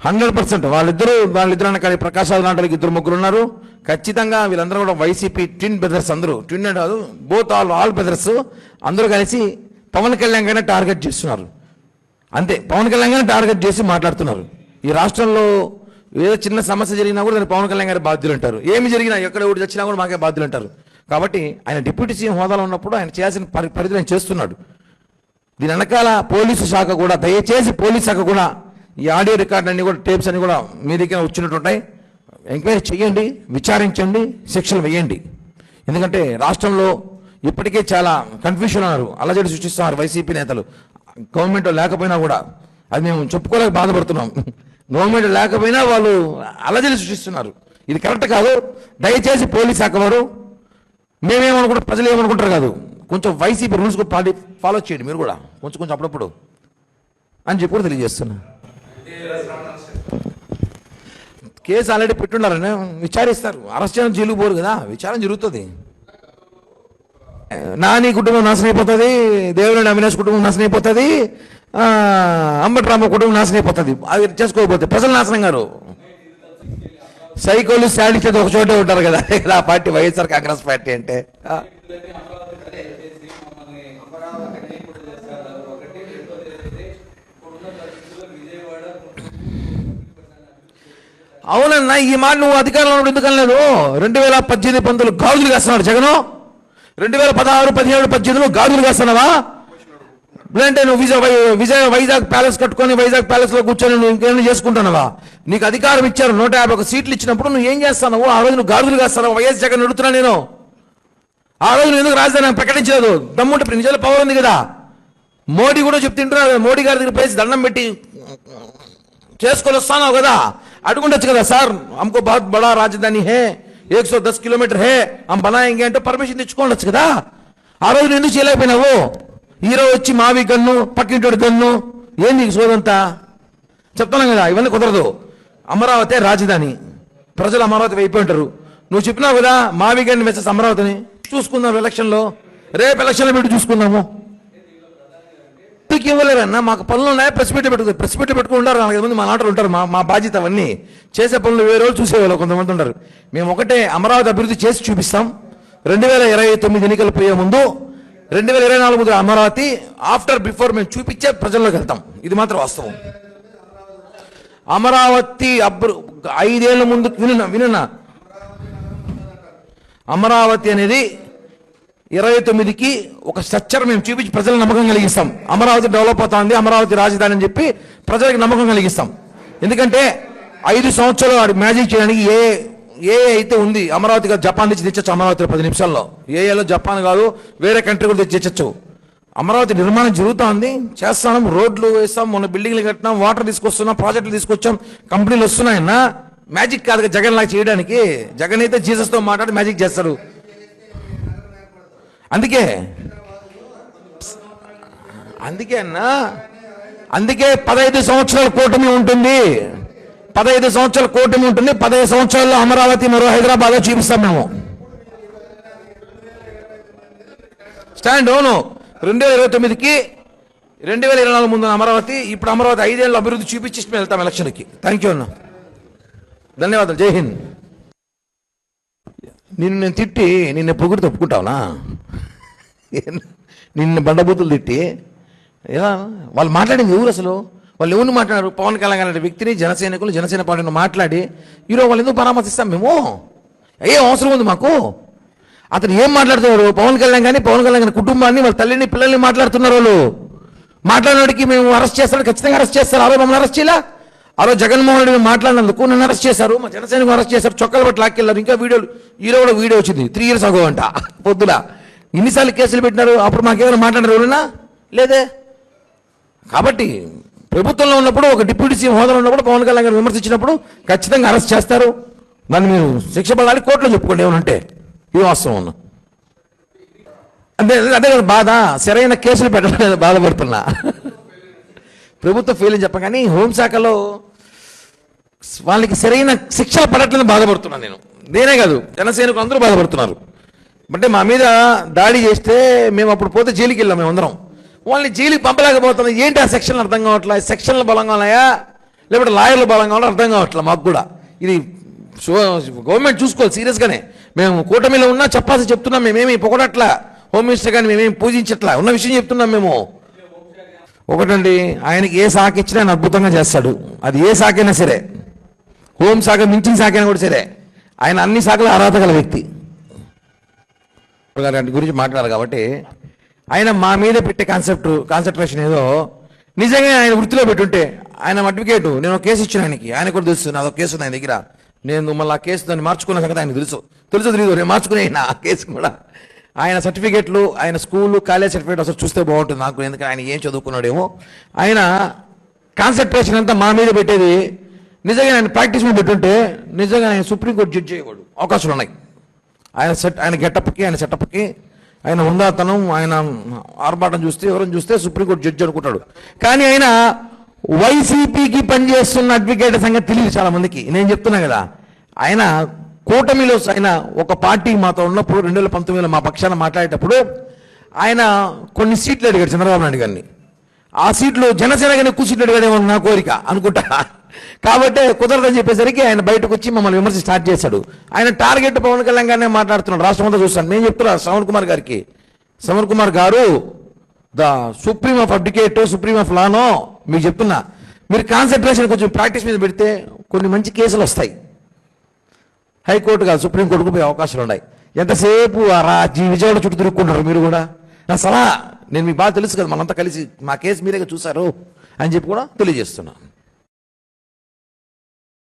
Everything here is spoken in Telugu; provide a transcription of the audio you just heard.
100% వాళ్ళిద్దరు కానీ ప్రకాశాలు నాటలకి ఇద్దరు ముగ్గురు ఉన్నారు. ఖచ్చితంగా వీళ్ళందరూ కూడా వైసీపీ ట్విన్ బ్రదర్స్, అందరూ ట్విన్ కాదు, బోత్ ఆల్ బ్రదర్స్ అందరూ కలిసి పవన్ కళ్యాణ్ గానే టార్గెట్ చేస్తున్నారు. అంతే, పవన్ కళ్యాణ్ గానే టార్గెట్ చేసి మాట్లాడుతున్నారు. ఈ రాష్ట్రంలో ఏదో చిన్న సమస్య జరిగినా కూడా దాన్ని పవన్ కళ్యాణ్ గారి బాధ్యులు అంటారు. ఏమి జరిగినా, ఎక్కడ ఒకటి వచ్చినా కూడా మాకే బాధ్యులు అంటారు. కాబట్టి ఆయన డిప్యూటీ సీఎం హోదాలో ఉన్నప్పుడు ఆయన చేయాల్సిన పరిధిలో ఆయన చేస్తున్నాడు. దీని వెనకాల పోలీసు శాఖ కూడా, దయచేసి పోలీసు శాఖ కూడా ఈ ఆడియో రికార్డు అన్ని కూడా, టేప్స్ అన్ని కూడా మీ దగ్గర వచ్చినట్టు ఉంటాయి. ఎంక్వైరీ చేయండి, విచారించండి, శిక్షలు వేయండి. ఎందుకంటే రాష్ట్రంలో ఇప్పటికే చాలా కన్ఫ్యూషన్ ఉన్నారు, అలజడి సృష్టిస్తున్నారు వైసీపీ నేతలు. గవర్నమెంట్ లేకపోయినా కూడా అది మేము చెప్పుకోలేక బాధపడుతున్నాం. గవర్నమెంట్ లేకపోయినా వాళ్ళు అలజడి సృష్టిస్తున్నారు. ఇది కరెక్ట్ కాదు. దయచేసి పోలీస్ శాఖ వారు, మేమేమనుకుంటారు, ప్రజలు ఏమనుకుంటారు కాదు, కొంచెం వైసీపీ రూల్స్ ఫాలో చేయండి మీరు కూడా కొంచెం అప్పుడప్పుడు అని చెప్పి కూడా తెలియజేస్తున్నా. కేసు ఆల్రెడీ పెట్టున్నారని విచారిస్తారు, అరెస్ట్ చేయడం జైలుకు పోరు కదా, విచారణ జరుగుతుంది. నాని కుటుంబం నాశనం అయిపోతుంది, దేవిరెడ్డి అవినాష్ కుటుంబం నాశనం అయిపోతుంది, అంబటి రామ కుటుంబం నాశనం అయిపోతుంది. అది చేసుకోకపోతే ప్రజలు నాశనం గారు. సైకోలు శాడిస్ట్ ఒక చోటే ఉంటారు కదా ఆ పార్టీ, వైఎస్ఆర్ కాంగ్రెస్ పార్టీ అంటే. అవునన్నా, ఈ మాట నువ్వు అధికారంలో ఎందుకు అనలేదు? 2018-19 గాజులు కాస్తున్నాడు జగన్. 2016-17-18 గాజులు కాస్తున్నావా? లేదంటే నువ్వు వైజాగ్ ప్యాలెస్ కట్టుకొని వైజాగ్ ప్యాలెస్ లో కూర్చొని నువ్వు ఇంకేమైనా చేసుకుంటున్నావా? నీకు అధికారం ఇచ్చారు, 151 సీట్లు ఇచ్చినప్పుడు నువ్వు ఏం చేస్తావు? ఆ రోజు నువ్వు గాజులు కాస్తున్నావు. వైఎస్ జగన్ అడుగుతున్నా నేను, ఆ రోజు నువ్వు ఎందుకు రాజధాని ప్రకటించలేదు? దమ్ముంటే నిజాల పవర్ ఉంది కదా. మోడీ కూడా చెప్తుంటున్నారు, మోడీ గారి దగ్గర పేసి దండం పెట్టి చేసుకొని వస్తానావు కదా, అడుగుండొచ్చు కదా. సార్ हमको बहुत बड़ा రాజధాని है, 110 కిలోమీటర్ है, हम बनाएंगे అంటే పర్మిషన్ తెచ్చుకోవచ్చు కదా. ఆ రోజు నువ్వు ఎందుకు చేయలేకపోయినావు? హీరో వచ్చి మావి గన్ను, పక్కింటోడి గన్ను, ఏంది సోదంతా చెప్తున్నాం కదా. ఇవన్నీ కుదరదు. అమరావతి రాజధాని, ప్రజలు అమరావతి అయిపోయి ఉంటారు. నువ్వు చెప్పినావు కదా మావి గన్ను మెసేజ్ అమరావతిని చూసుకుందాం ఎలక్షన్లో, రేపు ఎలక్షన్లో పెట్టి చూసుకుందాము. ఇవ్వలేరన్నా, మాకు పనులు ఉన్నాయా? ప్రెస్ మీట్ పెట్టుకుని ఉంటారు 4-5 మంది మా నాటలు ఉంటారు. మా బాధ్యత అవన్నీ చేసే పనులు వేరే రోజు చూసేవాళ్ళు కొంతమంది ఉంటారు. మేము ఒకటే అమరావతి అభివృద్ధి చేసి చూపిస్తాం. 2029 ఎన్నికలు పోయే ముందు 2024 ముందు అమరావతి, బిఫోర్ మేము చూపించే ప్రజల్లోకి వెళ్తాం. ఇది మాత్రం వాస్తవం. అమరావతి 5 ఏళ్ల ముందు వినున్నా, అమరావతి అనేది 29కి ఒక స్ట్రక్చర్ మేము చూపించి ప్రజలకు నమ్మకం కలిగిస్తాం. అమరావతి డెవలప్ అవుతుంది, అమరావతి రాజధాని అని చెప్పి ప్రజలకు నమ్మకం కలిగిస్తాం. ఎందుకంటే 5 సంవత్సరాలు వాడు మ్యాజిక్ చేయడానికి ఏ అయితే ఉంది అమరావతి, జపాన్ నుంచి తెచ్చచ్చు. అమరావతి 10 నిమిషాల్లో, ఏలో జపాన్ కాదు వేరే కంట్రీ కూడా తెచ్చచ్చు. అమరావతి నిర్మాణం జరుగుతూ ఉంది, చేస్తాం, రోడ్లు వేస్తాం, మొన్న బిల్డింగ్లు కట్టినాం, వాటర్ తీసుకొస్తున్నాం, ప్రాజెక్టులు తీసుకొచ్చాం, కంపెనీలు వస్తున్నాయన్నా. మ్యాజిక్ కాదు జగన్ లాగా చేయడానికి. జగన్ అయితే జీసస్తో మాట్లాడి మ్యాజిక్ చేస్తారు. అందుకే అందుకే 15 సంవత్సరాల కూటమి ఉంటుంది. 15 సంవత్సరాల కూటమి ఉంటుంది. 15 సంవత్సరాల్లో అమరావతి మరో హైదరాబాద్ చూపిస్తాం మేము. స్టాండ్ అవును. 2029కి 2024 ముందు అమరావతి, ఇప్పుడు అమరావతి 5 ఏళ్ళ అభివృద్ధి చూపించి వెళ్తాం ఎలక్షన్కి. థ్యాంక్ యూ అన్న, ధన్యవాదాలు. జై హింద్. నేను తిట్టి నిన్న పొగుడు తప్పుకుంటావునా? నిన్న బండబూతులు తిట్టి ఎలా వాళ్ళు మాట్లాడింది ఎవరు అసలు? వాళ్ళు ఎవరిని మాట్లాడారు? పవన్ కళ్యాణ్ అనే వ్యక్తిని, జనసేన పార్టీని మాట్లాడి ఈరోజు వాళ్ళు ఎందుకు పరామర్శిస్తాం మేము? ఏం అవసరం ఉంది మాకు? అతను ఏం మాట్లాడుతున్నారు? పవన్ కళ్యాణ్ కానీ, పవన్ కళ్యాణ్ గారి కుటుంబాన్ని, వాళ్ళ తల్లిని, పిల్లల్ని మాట్లాడుతున్నారు. వాళ్ళు మాట్లాడినోడికి మేము అరెస్ట్ చేస్తారు, ఖచ్చితంగా అరెస్ట్ చేస్తారు. ఆ రోజు మమ్మల్ని అరెస్ట్ చేయాలా? ఆ రోజు జగన్మోహన్ రెడ్డి మాట్లాడినందుకు నన్ను అరెస్ట్ చేశారు, మా జనసేనకు అరెస్ట్ చేశారు, చొక్కలు బట్టి లాక్కెళ్ళారు. ఇంకా వీడియోలు, ఈరోజు కూడా వీడియో వచ్చింది 3 years ago అంట. పొద్దున ఇన్నిసార్లు కేసులు పెట్టినారు, అప్పుడు మాకేమైనా మాట్లాడారు ఎవరైనా? లేదే. కాబట్టి ప్రభుత్వంలో ఉన్నప్పుడు, ఒక డిప్యూటీ సీఎం హోదాలో ఉన్నప్పుడు పవన్ కళ్యాణ్ గారు విమర్శించినప్పుడు ఖచ్చితంగా అరెస్ట్ చేస్తారు. దాన్ని మీరు శిక్ష పడాలి, కోర్టులో చెప్పుకోండి ఏమనంటే. ఇది వాస్తవం ఉన్నా. అదే కదా బాధ. సరైన కేసులు పెట్టడం బాధపడుతున్నా. ప్రభుత్వం ఫెయిల్ అని చెప్పగానే హోంశాఖలో వాళ్ళకి సరైన శిక్షలు పడట్లేదని బాధపడుతున్నాను నేనే కాదు, జనసేనకు అందరూ బాధపడుతున్నారు. అంటే మా మీద దాడి చేస్తే మేము అప్పుడు పోతే జైలుకి వెళ్ళాం. మేమందరం వాళ్ళని జైలుకి పంపలేకపోతున్నాం. ఏంటి ఆ సెక్షన్లు అర్థం కావట్లే. సెక్షన్లు బలంగా ఉన్నాయా లేకపోతే లాయర్లు బలంగా ఉన్నా అర్థం కావట్లే. మాకు కూడా ఇది గవర్నమెంట్ చూసుకోవాలి సీరియస్గానే. మేము కూటమిలో ఉన్నా చెప్పాల్సి చెప్తున్నాం. మేమేమి పొగడట్లా, హోమ్ మినిస్టర్ కానీ మేమేమి పూజించట్లా, ఉన్న విషయం చెప్తున్నాం మేము. ఒకటండి, ఆయనకి ఏ శాఖ ఇచ్చినా ఆయన అద్భుతంగా చేస్తాడు. అది ఏ శాఖ అయినా సరే, హోం శాఖ మించిన శాఖ అయినా కూడా సరే, ఆయన అన్ని శాఖల అర్హత గల వ్యక్తి గారి గురించి మాట్లాడారు. కాబట్టి ఆయన మా మీద పెట్టే కాన్సన్ట్రేషన్ ఏదో నిజంగా ఆయన వృత్తిలో పెట్టుంటే, ఆయన అడ్వకేటు, నేను ఒక కేసు ఇచ్చిన ఆయన కూడా తెలుసు, నాదో కేసు ఉంది ఆయన దగ్గర. నేను మళ్ళీ ఆ కేసు దాన్ని మార్చుకున్న సంగతి ఆయన తెలుసు తెలియదు, నేను మార్చుకునే ఆ కేసు కూడా. ఆయన సర్టిఫికేట్లు, ఆయన స్కూలు కాలేజ్ సర్టిఫికేట్ అసలు చూస్తే బాగుంటుంది నాకు, ఎందుకంటే ఆయన ఏం చదువుకున్నాడేమో. ఆయన కాన్సన్ట్రేషన్ అంతా మా మీద పెట్టేది. నిజంగా ఆయన ప్రాక్టీస్ మీద పెట్టుంటే నిజంగా ఆయన సుప్రీంకోర్టు జడ్జి అయ్యేవాడు. అవకాశాలు ఉన్నాయి. ఆయన గెటప్కి, ఆయన సెటప్కి, ఆయన ఉందాతనం, ఆయన ఆర్భాటం చూస్తే, ఎవరైనా చూస్తే సుప్రీంకోర్టు జడ్జి అనుకుంటాడు. కానీ ఆయన వైసీపీకి పనిచేస్తున్న అడ్వకేట్ సంగతి తెలియదు చాలా మందికి. నేను చెప్తున్నా కదా, ఆయన కూటమిలో ఆయన ఒక పార్టీ మాతో ఉన్నప్పుడు 2019లో మా పక్షాన మాట్లాడేటప్పుడు ఆయన కొన్ని సీట్లు అడిగాడు చంద్రబాబు నాయుడు గారిని. ఆ సీట్లు జనసేన కానీ ఎక్కువ సీట్లు అడిగాడేమో నా కోరిక అనుకుంటా. కాబట్టి కుదరదని చెప్పేసరికి ఆయన బయటకు వచ్చి మమ్మల్ని విమర్శ స్టార్ట్ చేశాడు. ఆయన టార్గెట్ పవన్ కళ్యాణ్ గారినే మాట్లాడుతున్నాడు. రాష్ట్రం అంతా చూస్తాను. నేను చెప్తున్నా శ్రవణ్ కుమార్ గారికి, శ్రవణ్ కుమార్ గారు the supreme of advocate, supreme of లానో మీకు చెప్తున్నా, మీరు కాన్సన్ట్రేషన్ కొంచెం ప్రాక్టీస్ మీద పెడితే కొన్ని మంచి కేసులు వస్తాయి. హైకోర్టు కాదు సుప్రీంకోర్టుకు పోయే అవకాశాలు ఉన్నాయి. ఎంతసేపు విజయవాడ చుట్టూ తిరుక్కుంటారు మీరు కూడా. నా సలహా, నేను మీకు బాగా తెలుసు కదా, మనంతా కలిసి మా కేసు మీరే చూశారు అని చెప్పి కూడా తెలియజేస్తున్నాను.